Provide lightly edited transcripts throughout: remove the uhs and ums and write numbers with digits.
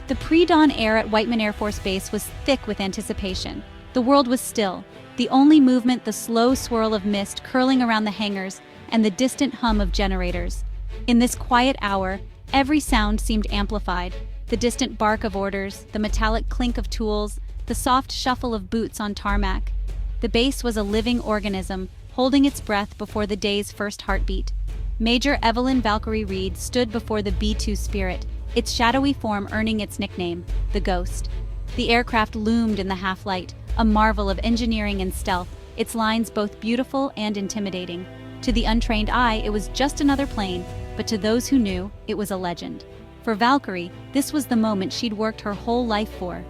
The pre-dawn air at Whiteman Air Force Base was thick with anticipation. The world was still, the only movement the slow swirl of mist curling around the hangars and the distant hum of generators. In this quiet hour, every sound seemed amplified. The distant bark of orders, the metallic clink of tools, the soft shuffle of boots on tarmac. The base was a living organism, holding its breath before the day's first heartbeat. Major Evelyn Valkyrie Reed stood before the B-2 Spirit, its shadowy form earning its nickname, the Ghost. The aircraft loomed in the half-light, a marvel of engineering and stealth, its lines both beautiful and intimidating. To the untrained eye, it was just another plane, but to those who knew, it was a legend. For Valkyrie, this was the moment she'd worked her whole life for.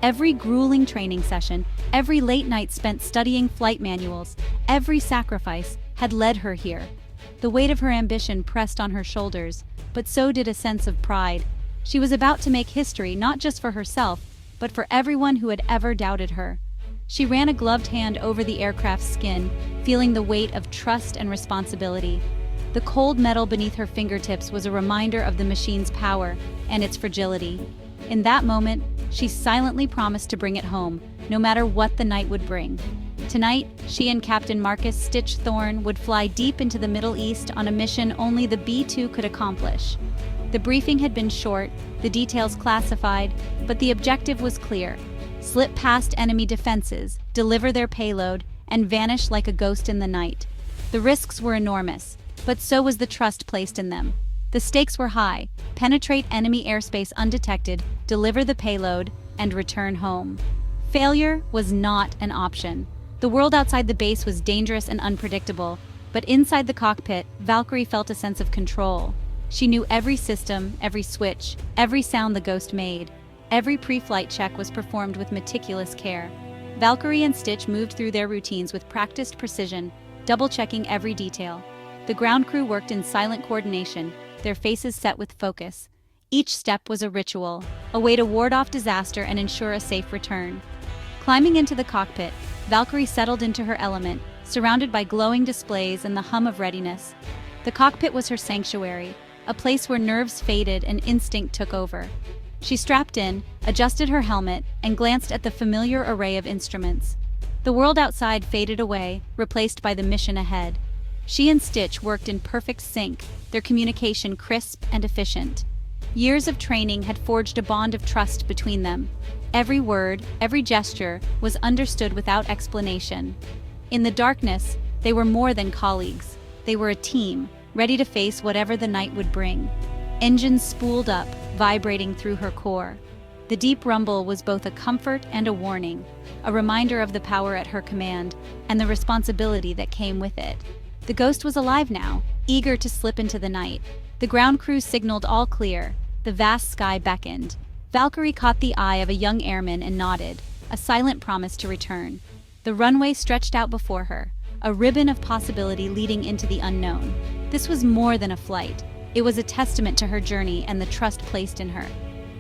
Every grueling training session, every late night spent studying flight manuals, every sacrifice had led her here. The weight of her ambition pressed on her shoulders, but so did a sense of pride. She was about to make history not just for herself, but for everyone who had ever doubted her. She ran a gloved hand over the aircraft's skin, feeling the weight of trust and responsibility. The cold metal beneath her fingertips was a reminder of the machine's power and its fragility. In that moment, she silently promised to bring it home, no matter what the night would bring. Tonight, she and Captain Marcus Stitch Thorne would fly deep into the Middle East on a mission only the B-2 could accomplish. The briefing had been short, the details classified, but the objective was clear: slip past enemy defenses, deliver their payload, and vanish like a ghost in the night. The risks were enormous, but so was the trust placed in them. The stakes were high: penetrate enemy airspace undetected, deliver the payload, and return home. Failure was not an option. The world outside the base was dangerous and unpredictable, but inside the cockpit, Valkyrie felt a sense of control. She knew every system, every switch, every sound the Ghost made. Every pre-flight check was performed with meticulous care. Valkyrie and Stitch moved through their routines with practiced precision, double-checking every detail. The ground crew worked in silent coordination, their faces set with focus. Each step was a ritual, a way to ward off disaster and ensure a safe return. Climbing into the cockpit, Valkyrie settled into her element, surrounded by glowing displays and the hum of readiness. The cockpit was her sanctuary, a place where nerves faded and instinct took over. She strapped in, adjusted her helmet, and glanced at the familiar array of instruments. The world outside faded away, replaced by the mission ahead. She and Stitch worked in perfect sync, their communication crisp and efficient. Years of training had forged a bond of trust between them. Every word, every gesture was understood without explanation. In the darkness, they were more than colleagues. They were a team, ready to face whatever the night would bring. Engines spooled up, vibrating through her core. The deep rumble was both a comfort and a warning, a reminder of the power at her command and the responsibility that came with it. The Ghost was alive now, eager to slip into the night. The ground crew signaled all clear. The vast sky beckoned. Valkyrie caught the eye of a young airman and nodded, a silent promise to return. The runway stretched out before her, a ribbon of possibility leading into the unknown. This was more than a flight. It was a testament to her journey and the trust placed in her.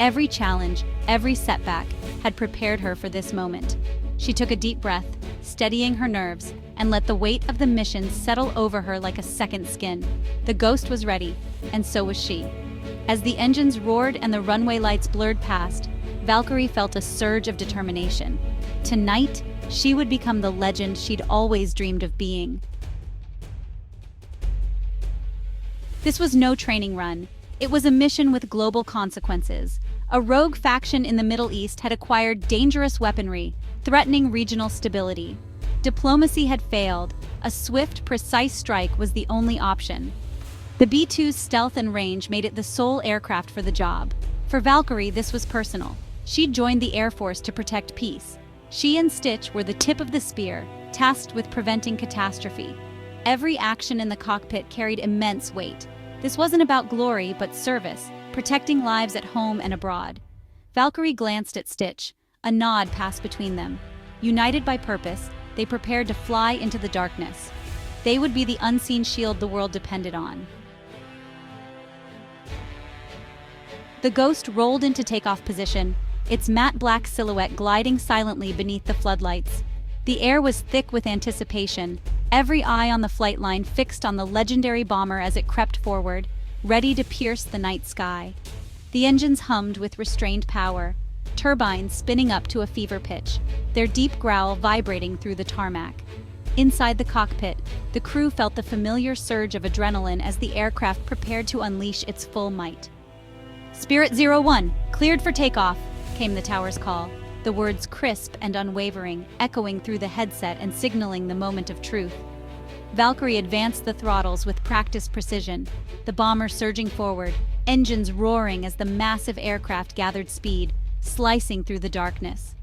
Every challenge, every setback, had prepared her for this moment. She took a deep breath, steadying her nerves, and let the weight of the mission settle over her like a second skin. The Ghost was ready, and so was she. As the engines roared and the runway lights blurred past, Valkyrie felt a surge of determination. Tonight, she would become the legend she'd always dreamed of being. This was no training run. It was a mission with global consequences. A rogue faction in the Middle East had acquired dangerous weaponry, threatening regional stability. Diplomacy had failed. A swift, precise strike was the only option. The B-2's stealth and range made it the sole aircraft for the job. For Valkyrie, this was personal. She'd joined the Air Force to protect peace. She and Stitch were the tip of the spear, tasked with preventing catastrophe. Every action in the cockpit carried immense weight. This wasn't about glory, but service, protecting lives at home and abroad. Valkyrie glanced at Stitch. A nod passed between them. United by purpose, they prepared to fly into the darkness. They would be the unseen shield the world depended on. The Ghost rolled into takeoff position, its matte black silhouette gliding silently beneath the floodlights. The air was thick with anticipation, every eye on the flight line fixed on the legendary bomber as it crept forward, ready to pierce the night sky. The engines hummed with restrained power, turbines spinning up to a fever pitch, their deep growl vibrating through the tarmac. Inside the cockpit, the crew felt the familiar surge of adrenaline as the aircraft prepared to unleash its full might. "Spirit 01, cleared for takeoff," came the tower's call, the words crisp and unwavering, echoing through the headset and signaling the moment of truth. Valkyrie advanced the throttles with practiced precision, the bomber surging forward, engines roaring as the massive aircraft gathered speed, slicing through the darkness.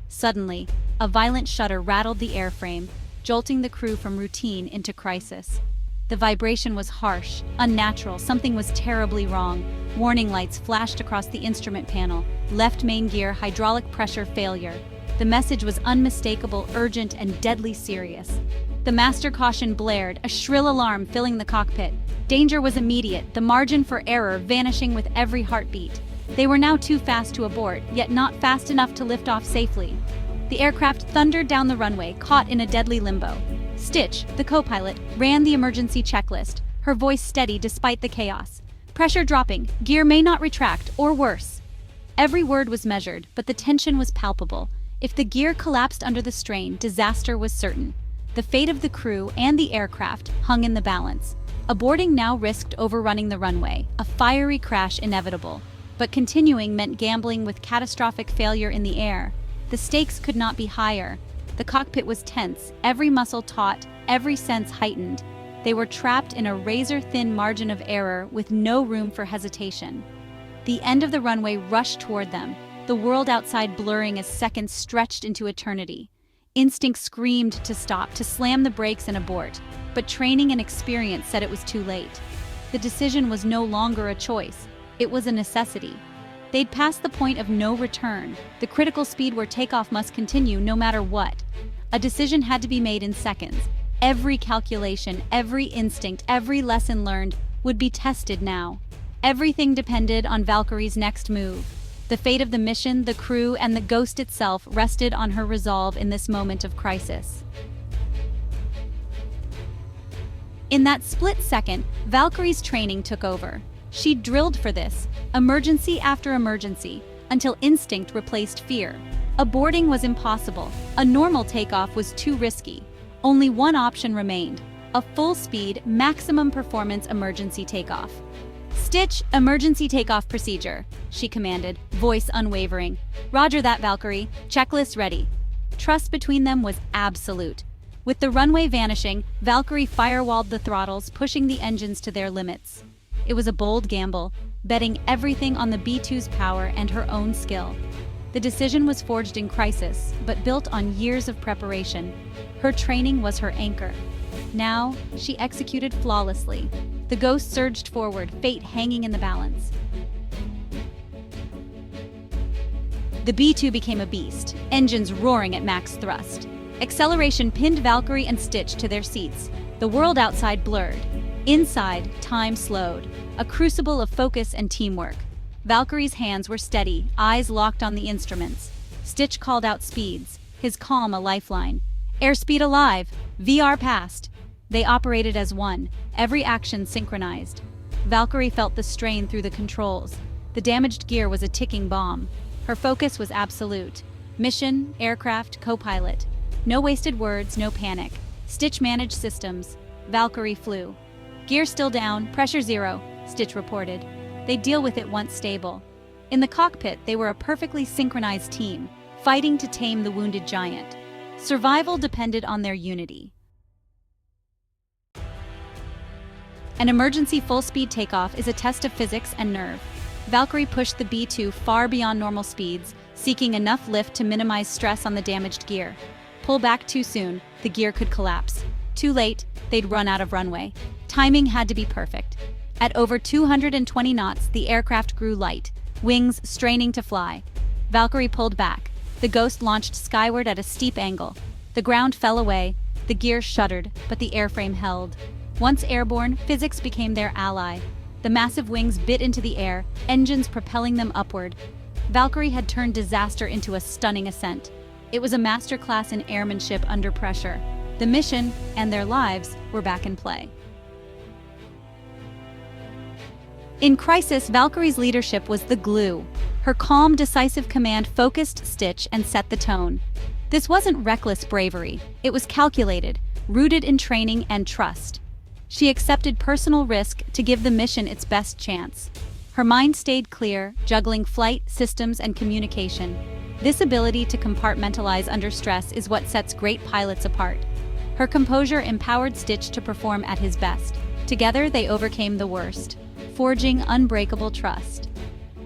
Suddenly, a violent shudder rattled the airframe, jolting the crew from routine into crisis. The vibration was harsh, unnatural, something was terribly wrong. Warning lights flashed across the instrument panel, left main gear hydraulic pressure failure. The message was unmistakable, urgent, and deadly serious. The master caution blared, a shrill alarm filling the cockpit. Danger was immediate, the margin for error vanishing with every heartbeat. They were now too fast to abort, yet not fast enough to lift off safely. The aircraft thundered down the runway, caught in a deadly limbo. Stitch, the co-pilot, ran the emergency checklist, her voice steady despite the chaos. Pressure dropping, gear may not retract, or worse. Every word was measured, but the tension was palpable. If the gear collapsed under the strain, disaster was certain. The fate of the crew and the aircraft hung in the balance. Aborting now risked overrunning the runway, a fiery crash inevitable. But continuing meant gambling with catastrophic failure in the air. The stakes could not be higher. The cockpit was tense, every muscle taut, every sense heightened. They were trapped in a razor-thin margin of error with no room for hesitation. The end of the runway rushed toward them, the world outside blurring as seconds stretched into eternity. Instinct screamed to stop, to slam the brakes and abort, but training and experience said it was too late. The decision was no longer a choice, it was a necessity. They'd passed the point of no return, the critical speed where takeoff must continue no matter what. A decision had to be made in seconds. Every calculation, every instinct, every lesson learned would be tested now. Everything depended on Valkyrie's next move. The fate of the mission, the crew, and the ghost itself rested on her resolve in this moment of crisis. In that split second, Valkyrie's training took over. She drilled for this, emergency after emergency, until instinct replaced fear. Aborting was impossible. A normal takeoff was too risky. Only one option remained: a full-speed, maximum performance emergency takeoff. "Stitch, emergency takeoff procedure," she commanded, voice unwavering. "Roger that, Valkyrie. Checklist ready." Trust between them was absolute. With the runway vanishing, Valkyrie firewalled the throttles, pushing the engines to their limits. It was a bold gamble, betting everything on the B-2's power and her own skill. The decision was forged in crisis, but built on years of preparation. Her training was her anchor. Now, she executed flawlessly. The ghost surged forward, fate hanging in the balance. The B-2 became a beast, engines roaring at max thrust. Acceleration pinned Valkyrie and Stitch to their seats. The world outside blurred. Inside, time slowed, a crucible of focus and teamwork. Valkyrie's hands were steady, eyes locked on the instruments. Stitch called out speeds, his calm a lifeline. "Airspeed alive! VR passed!" They operated as one, every action synchronized. Valkyrie felt the strain through the controls. The damaged gear was a ticking bomb. Her focus was absolute. Mission, aircraft, co-pilot. No wasted words, no panic. Stitch managed systems. Valkyrie flew. "Gear still down, pressure 0, Stitch reported. They'd deal with it once stable. In the cockpit, they were a perfectly synchronized team, fighting to tame the wounded giant. Survival depended on their unity. An emergency full-speed takeoff is a test of physics and nerve. Valkyrie pushed the B-2 far beyond normal speeds, seeking enough lift to minimize stress on the damaged gear. Pull back too soon, the gear could collapse. Too late, they'd run out of runway. Timing had to be perfect. At over 220 knots, the aircraft grew light, wings straining to fly. Valkyrie pulled back. The ghost launched skyward at a steep angle. The ground fell away, the gear shuddered, but the airframe held. Once airborne, physics became their ally. The massive wings bit into the air, engines propelling them upward. Valkyrie had turned disaster into a stunning ascent. It was a masterclass in airmanship under pressure. The mission, and their lives, were back in play. In crisis, Valkyrie's leadership was the glue. Her calm, decisive command focused Stitch and set the tone. This wasn't reckless bravery. It was calculated, rooted in training and trust. She accepted personal risk to give the mission its best chance. Her mind stayed clear, juggling flight, systems, and communication. This ability to compartmentalize under stress is what sets great pilots apart. Her composure empowered Stitch to perform at his best. Together, they overcame the worst, forging unbreakable trust.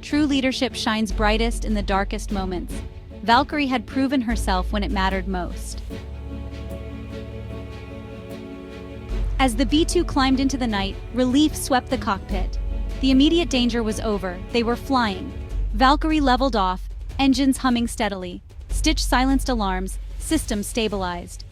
True leadership shines brightest in the darkest moments. Valkyrie had proven herself when it mattered most. As the B-2 climbed into the night, relief swept the cockpit. The immediate danger was over. They were flying. Valkyrie leveled off, engines humming steadily. Stitch silenced alarms, systems stabilized.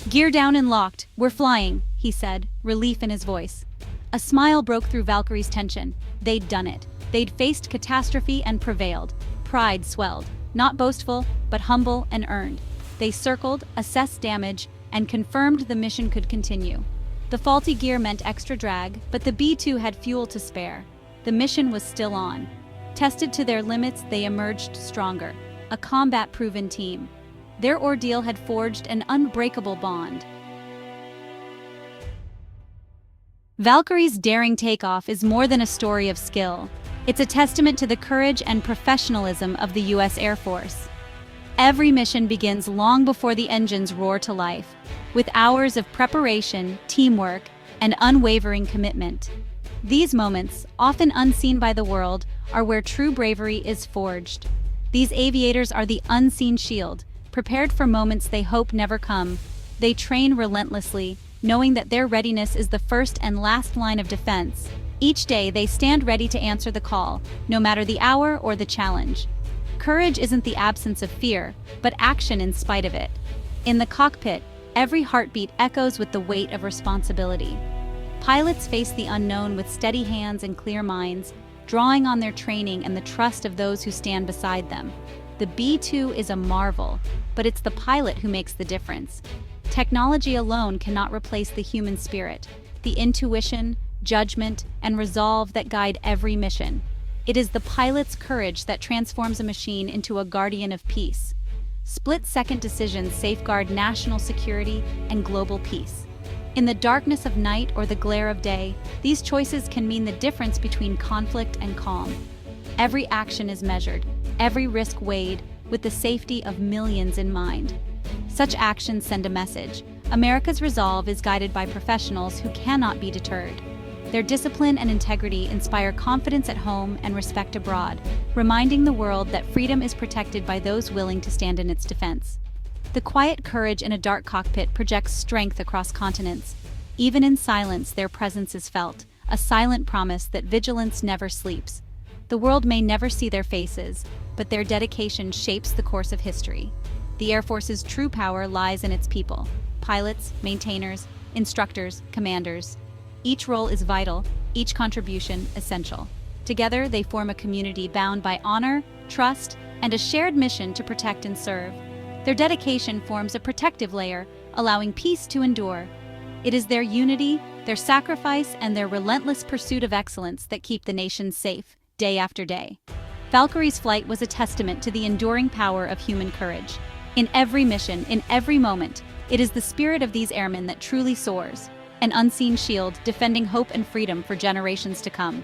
"Gear down and locked. We're flying," he said, relief in his voice. A smile broke through Valkyrie's tension. They'd done it. They'd faced catastrophe and prevailed. Pride swelled, not boastful, but humble and earned. They circled, assessed damage, and confirmed the mission could continue. The faulty gear meant extra drag, but the B-2 had fuel to spare. The mission was still on. Tested to their limits, they emerged stronger, a combat-proven team. Their ordeal had forged an unbreakable bond. Valkyrie's daring takeoff is more than a story of skill. It's a testament to the courage and professionalism of the U.S. Air Force. Every mission begins long before the engines roar to life, with hours of preparation, teamwork, and unwavering commitment. These moments, often unseen by the world, are where true bravery is forged. These aviators are the unseen shield, prepared for moments they hope never come. They train relentlessly, knowing that their readiness is the first and last line of defense. Each day, they stand ready to answer the call, no matter the hour or the challenge. Courage isn't the absence of fear, but action in spite of it. In the cockpit, every heartbeat echoes with the weight of responsibility. Pilots face the unknown with steady hands and clear minds, drawing on their training and the trust of those who stand beside them. The B-2 is a marvel, but it's the pilot who makes the difference. Technology alone cannot replace the human spirit, the intuition, judgment, and resolve that guide every mission. It is the pilot's courage that transforms a machine into a guardian of peace. Split-second decisions safeguard national security and global peace. In the darkness of night or the glare of day, these choices can mean the difference between conflict and calm. Every action is measured, every risk weighed, with the safety of millions in mind. Such actions send a message. America's resolve is guided by professionals who cannot be deterred. Their discipline and integrity inspire confidence at home and respect abroad, reminding the world that freedom is protected by those willing to stand in its defense. The quiet courage in a dark cockpit projects strength across continents. Even in silence, their presence is felt, a silent promise that vigilance never sleeps. The world may never see their faces, but their dedication shapes the course of history. The Air Force's true power lies in its people: pilots, maintainers, instructors, commanders. Each role is vital, each contribution essential. Together, they form a community bound by honor, trust, and a shared mission to protect and serve. Their dedication forms a protective layer, allowing peace to endure. It is their unity, their sacrifice, and their relentless pursuit of excellence that keep the nation safe, day after day. Valkyrie's flight was a testament to the enduring power of human courage. In every mission, in every moment, it is the spirit of these airmen that truly soars, an unseen shield defending hope and freedom for generations to come.